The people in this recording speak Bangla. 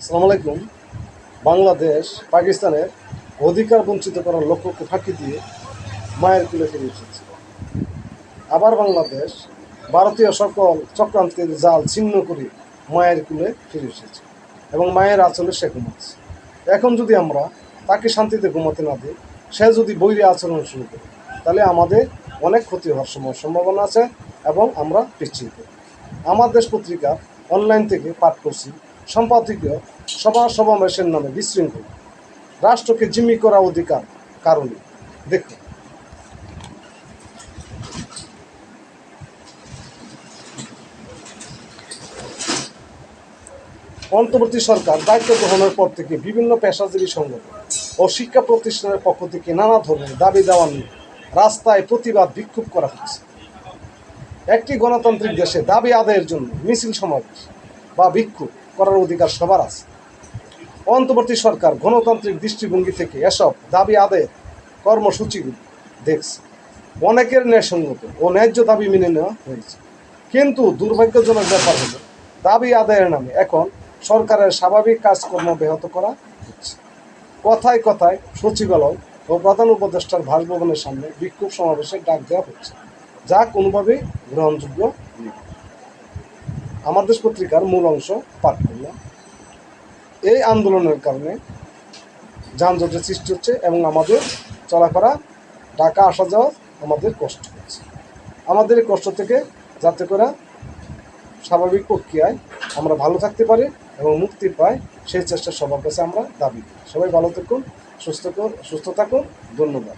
আসসালামু আলাইকুম। বাংলাদেশ পাকিস্তানের অধিকার বঞ্চিত করার লক্ষ্যকে ফাঁকি দিয়ে মায়ের কুলে ফিরে এসেছে। আবার বাংলাদেশ ভারতীয় সকল চক্রান্তের জাল ছিন্ন করে মায়ের কুলে ফিরে এসেছে এবং মায়ের আঁচলে সে ঘুমাচ্ছে। এখন যদি আমরা তাকে শান্তিতে ঘুমাতে না দিই, সে যদি বৈরী আচরণ শুরু করে, তাহলে আমাদের অনেক ক্ষতি হওয়ার সম্ভাবনা আছে এবং আমরা পিছিয়ে পড়ব। আমার দেশ পত্রিকা অনলাইন থেকে পাঠ করছি সম্পাদকীয় সমাবেশের নামে বিশৃঙ্খলা, রাষ্ট্রকে জিম্মি করা অধিকার কারণে। দেখুন, অন্তর্বর্তী সরকার দায়িত্ব গ্রহণের পর থেকে বিভিন্ন পেশাজীবী সংগঠন ও শিক্ষা প্রতিষ্ঠানের পক্ষ থেকে নানা ধরনের দাবি দেওয়া নিয়ে রাস্তায় প্রতিবাদ বিক্ষোভ করা হচ্ছে। একটি গণতান্ত্রিক দেশে দাবি আদায়ের জন্য মিছিল সমাবেশ বা বিক্ষোভ করার অধিকার সবার আছে। অন্তর্বর্তী সরকার গণতান্ত্রিক দৃষ্টিভঙ্গি থেকে এসব দাবি আদায়ের কর্মসূচিগুলি দেখছে। অনেকের ন্যায়সঙ্গত ও ন্যায্য দাবি মেনে নেওয়া হয়েছে, কিন্তু দুর্ভাগ্যজনক ব্যাপার হলো দাবি আদায়ের নামে এখন সরকারের স্বাভাবিক কাজকর্ম ব্যাহত করা হচ্ছে। কথায় কথায় সচিবালয় ও প্রধান উপদেষ্টার বাসভবনের সামনে বিক্ষোভ সমাবেশের ডাক দেওয়া হচ্ছে, যা কোনোভাবেই গ্রহণযোগ্য নেই। আমার দেশ পত্রিকার মূল অংশ পাঠ করলাম। এই আন্দোলনের কারণে যানজটের সৃষ্টি হচ্ছে এবং আমাদের চলাফেরা, ঢাকা আসা যাওয়া আমাদের কষ্ট হচ্ছে। আমাদের এই কষ্ট থেকে যাতে করে স্বাভাবিক প্রক্রিয়ায় আমরা ভালো থাকতে পারি এবং মুক্তি পাই, সেই চেষ্টা সবার কাছে আমরা দাবি করি। সবাই ভালো থাকুন, সুস্থ থাকুন। ধন্যবাদ।